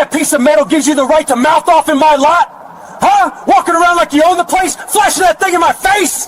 that piece of metal gives you the right to mouth off in my lot? Huh? Walking around like you own the place, flashing that thing in my face?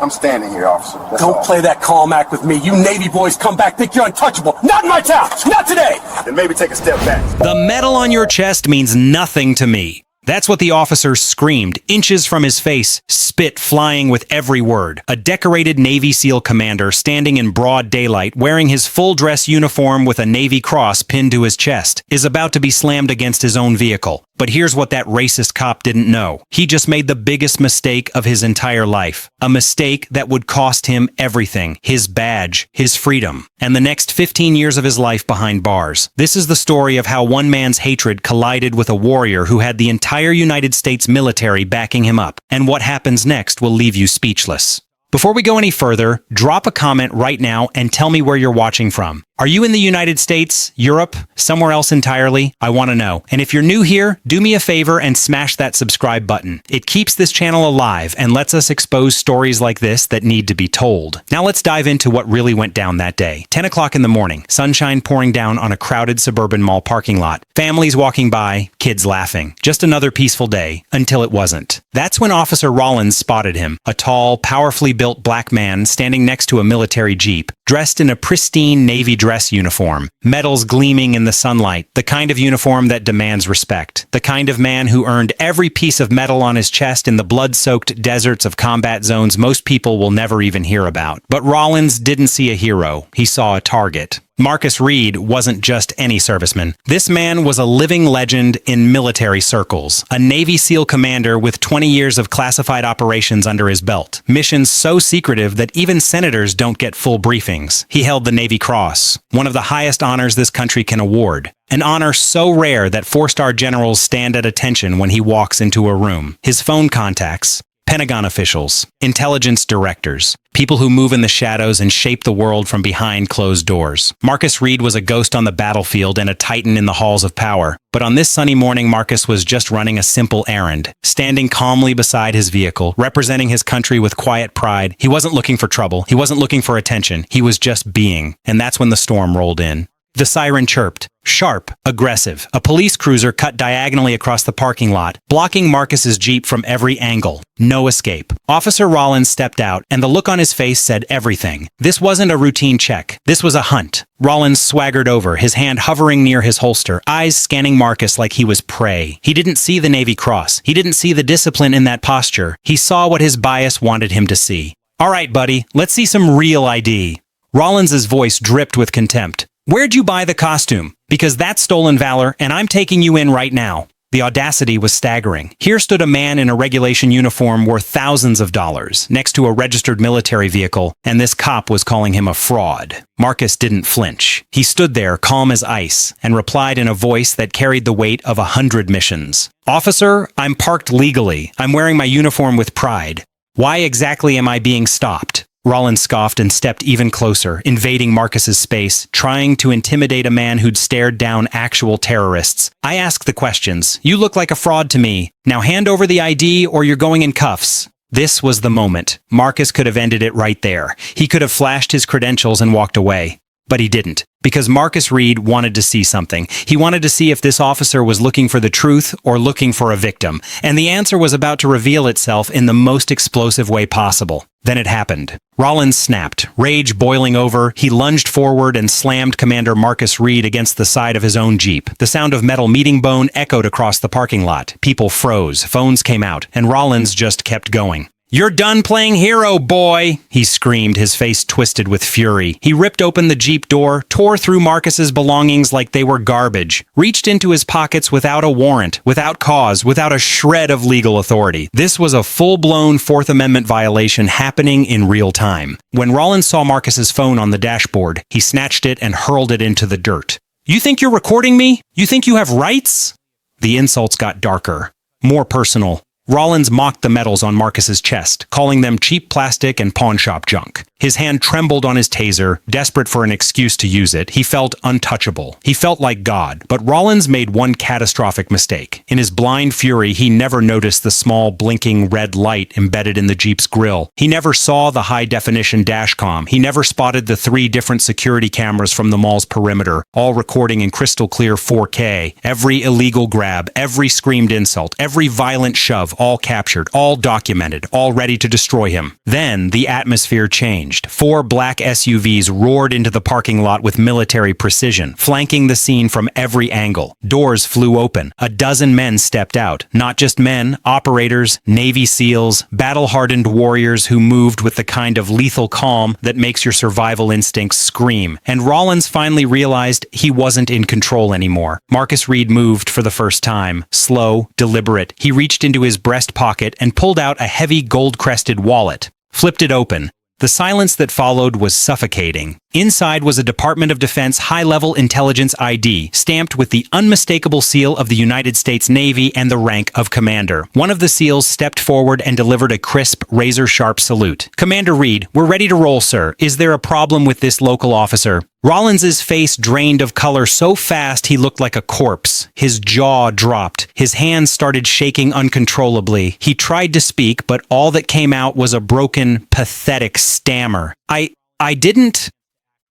I'm standing here, officer. That's Don't all. play that calm act with me. You Navy boys come back, think you're untouchable. Not in my town! Not today! Then maybe take a step back. The metal on your chest means nothing to me. That's what the officer screamed, inches from his face, spit flying with every word. A decorated Navy SEAL commander standing in broad daylight, wearing his full-dress uniform with a Navy cross pinned to his chest, is about to be slammed against his own vehicle. But here's what that racist cop didn't know. He just made the biggest mistake of his entire life. A mistake that would cost him everything. His badge, his freedom, and the next 15 years of his life behind bars. This is the story of how one man's hatred collided with a warrior who had the entire United States military backing him up. And what happens next will leave you speechless. Before we go any further, drop a comment right now and tell me where you're watching from. Are you in the United States, Europe, somewhere else entirely? I want to know. And if you're new here, do me a favor and smash that subscribe button. It keeps this channel alive and lets us expose stories like this that need to be told. Now let's dive into what really went down that day. 10 o'clock in the morning, sunshine pouring down on a crowded suburban mall parking lot. Families walking by, kids laughing. Just another peaceful day, until it wasn't. That's when Officer Rollins spotted him, a tall, powerfully built black man standing next to a military jeep, dressed in a pristine Navy dress uniform, medals gleaming in the sunlight, the kind of uniform that demands respect, the kind of man who earned every piece of metal on his chest in the blood-soaked deserts of combat zones most people will never even hear about. But Rollins didn't see a hero, he saw a target. Marcus Reed wasn't just any serviceman. This man was a living legend in military circles, a Navy SEAL commander with 20 years of classified operations under his belt. Missions so secretive that even senators don't get full briefings. He held the Navy Cross, one of the highest honors this country can award. An honor so rare that four-star generals stand at attention when he walks into a room. His phone contacts, Pentagon officials, intelligence directors, people who move in the shadows and shape the world from behind closed doors. Marcus Reed was a ghost on the battlefield and a titan in the halls of power. But on this sunny morning, Marcus was just running a simple errand, standing calmly beside his vehicle, representing his country with quiet pride. He wasn't looking for trouble. He wasn't looking for attention. He was just being. And that's when the storm rolled in. The siren chirped. Sharp, aggressive. A police cruiser cut diagonally across the parking lot, blocking Marcus's Jeep from every angle. No escape. Officer Rollins stepped out, and the look on his face said everything. This wasn't a routine check. This was a hunt. Rollins swaggered over, his hand hovering near his holster, eyes scanning Marcus like he was prey. He didn't see the Navy Cross. He didn't see the discipline in that posture. He saw what his bias wanted him to see. All right, buddy, let's see some real ID. Rollins's voice dripped with contempt. Where'd you buy the costume? Because that's stolen valor, and I'm taking you in right now. The audacity was staggering. Here stood a man in a regulation uniform worth thousands of dollars, next to a registered military vehicle, and this cop was calling him a fraud. Marcus didn't flinch. He stood there, calm as ice, and replied in a voice that carried the weight of 100 missions. Officer, I'm parked legally. I'm wearing my uniform with pride. Why exactly am I being stopped? Rollins scoffed and stepped even closer, invading Marcus's space, trying to intimidate a man who'd stared down actual terrorists. I ask the questions. You look like a fraud to me. Now hand over the ID or you're going in cuffs. This was the moment. Marcus could have ended it right there. He could have flashed his credentials and walked away. But he didn't, because Marcus Reed wanted to see something. He wanted to see if this officer was looking for the truth or looking for a victim. And the answer was about to reveal itself in the most explosive way possible. Then it happened. Rollins snapped, rage boiling over. He lunged forward and slammed Commander Marcus Reed against the side of his own Jeep. The sound of metal meeting bone echoed across the parking lot. People froze, phones came out, and Rollins just kept going. You're done playing hero, boy, he screamed, his face twisted with fury. He ripped open the Jeep door, tore through Marcus's belongings like they were garbage, reached into his pockets without a warrant, without cause, without a shred of legal authority. This was a full-blown Fourth Amendment violation happening in real time. When Rollins saw Marcus's phone on the dashboard, he snatched it and hurled it into the dirt. You think you're recording me? You think you have rights? The insults got darker, more personal. Rollins mocked the medals on Marcus's chest, calling them cheap plastic and pawn shop junk. His hand trembled on his taser, desperate for an excuse to use it. He felt untouchable. He felt like God. But Rollins made one catastrophic mistake. In his blind fury, he never noticed the small, blinking red light embedded in the Jeep's grille. He never saw the high-definition dashcam. He never spotted the 3 different security cameras from the mall's perimeter, all recording in crystal-clear 4K. Every illegal grab, every screamed insult, every violent shove, all captured, all documented, all ready to destroy him. Then the atmosphere changed. 4 black SUVs roared into the parking lot with military precision, flanking the scene from every angle. Doors flew open. A dozen men stepped out. Not just men, operators, Navy SEALs, battle-hardened warriors who moved with the kind of lethal calm that makes your survival instincts scream. And Rollins finally realized he wasn't in control anymore. Marcus Reed moved for the first time. Slow, deliberate. He reached into his breast pocket and pulled out a heavy gold-crested wallet. Flipped it open. The silence that followed was suffocating. Inside was a Department of Defense high-level intelligence ID, stamped with the unmistakable seal of the United States Navy and the rank of commander. One of the SEALs stepped forward and delivered a crisp, razor-sharp salute. "Commander Reed, we're ready to roll, sir. Is there a problem with this local officer?" Rollins's face drained of color so fast he looked like a corpse. His jaw dropped. His hands started shaking uncontrollably. He tried to speak, but all that came out was a broken, pathetic stammer. I didn't...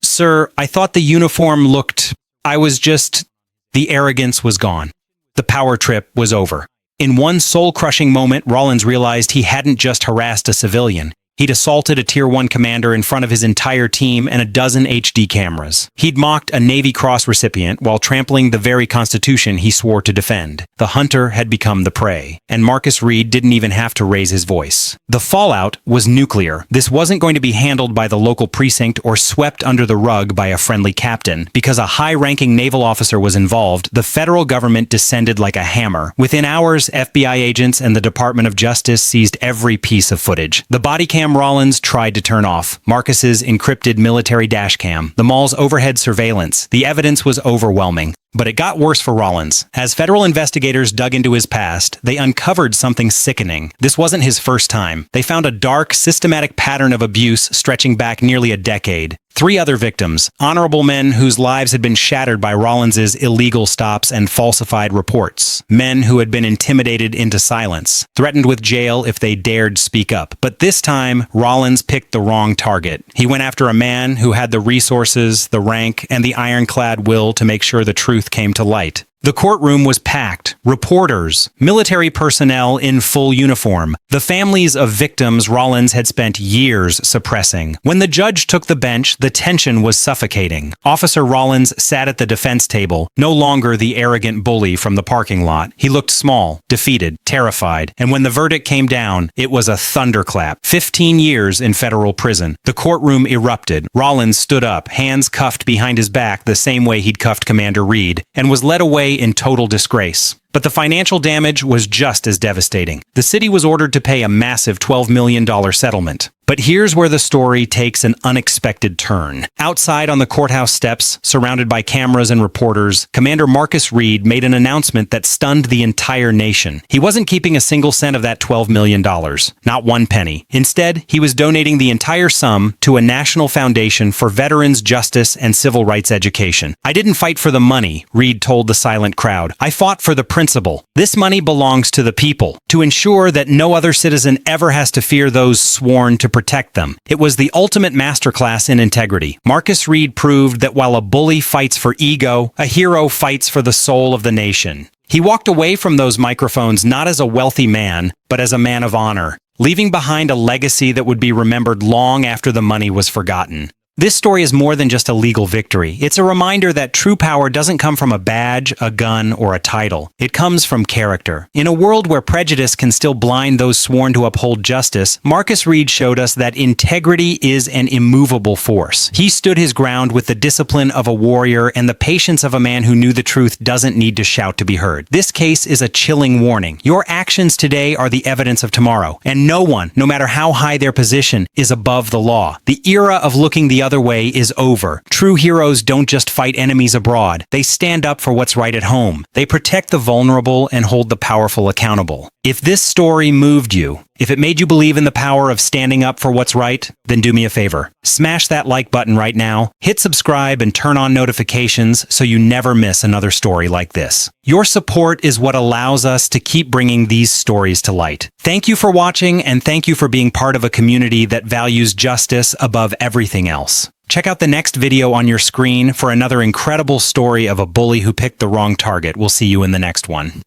Sir, I thought the uniform looked... I was just... The arrogance was gone. The power trip was over. In one soul-crushing moment, Rollins realized he hadn't just harassed a civilian. He'd assaulted a Tier 1 commander in front of his entire team and a dozen HD cameras. He'd mocked a Navy Cross recipient while trampling the very Constitution he swore to defend. The hunter had become the prey, and Marcus Reed didn't even have to raise his voice. The fallout was nuclear. This wasn't going to be handled by the local precinct or swept under the rug by a friendly captain. Because a high-ranking naval officer was involved, the federal government descended like a hammer. Within hours, FBI agents and the Department of Justice seized every piece of footage. The bodycam Rollins tried to turn off. Marcus's encrypted military dashcam, the mall's overhead surveillance. The evidence was overwhelming. But it got worse for Rollins. As federal investigators dug into his past, they uncovered something sickening. This wasn't his first time. They found a dark, systematic pattern of abuse stretching back nearly a decade. 3 other victims, honorable men whose lives had been shattered by Rollins's illegal stops and falsified reports. Men who had been intimidated into silence, threatened with jail if they dared speak up. But this time, Rollins picked the wrong target. He went after a man who had the resources, the rank, and the ironclad will to make sure the truth came to light. The courtroom was packed. Reporters, military personnel in full uniform, the families of victims Rollins had spent years suppressing. When the judge took the bench, the tension was suffocating. Officer Rollins sat at the defense table, no longer the arrogant bully from the parking lot. He looked small, defeated, terrified, and when the verdict came down, it was a thunderclap. 15 years in federal prison. The courtroom erupted. Rollins stood up, hands cuffed behind his back the same way he'd cuffed Commander Reed, and was led away in total disgrace. But the financial damage was just as devastating. The city was ordered to pay a massive $12 million settlement. But here's where the story takes an unexpected turn. Outside on the courthouse steps, surrounded by cameras and reporters, Commander Marcus Reed made an announcement that stunned the entire nation. He wasn't keeping a single cent of that $12 million, not one penny. Instead, he was donating the entire sum to a national foundation for veterans' justice and civil rights education. "I didn't fight for the money," Reed told the silent crowd. "I fought for the principle. This money belongs to the people, to ensure that no other citizen ever has to fear those sworn to protect them." It was the ultimate masterclass in integrity. Marcus Reed proved that while a bully fights for ego, a hero fights for the soul of the nation. He walked away from those microphones not as a wealthy man, but as a man of honor, leaving behind a legacy that would be remembered long after the money was forgotten. This story is more than just a legal victory. It's a reminder that true power doesn't come from a badge, a gun, or a title. It comes from character. In a world where prejudice can still blind those sworn to uphold justice, Marcus Reed showed us that integrity is an immovable force. He stood his ground with the discipline of a warrior and the patience of a man who knew the truth doesn't need to shout to be heard. This case is a chilling warning. Your actions today are the evidence of tomorrow, and no one, no matter how high their position, is above the law. The era of looking the other way is over. True heroes don't just fight enemies abroad. They stand up for what's right at home. They protect the vulnerable and hold the powerful accountable. If this story moved you, if it made you believe in the power of standing up for what's right, then do me a favor. Smash that like button right now, hit subscribe, and turn on notifications so you never miss another story like this. Your support is what allows us to keep bringing these stories to light. Thank you for watching, and thank you for being part of a community that values justice above everything else. Check out the next video on your screen for another incredible story of a bully who picked the wrong target. We'll see you in the next one.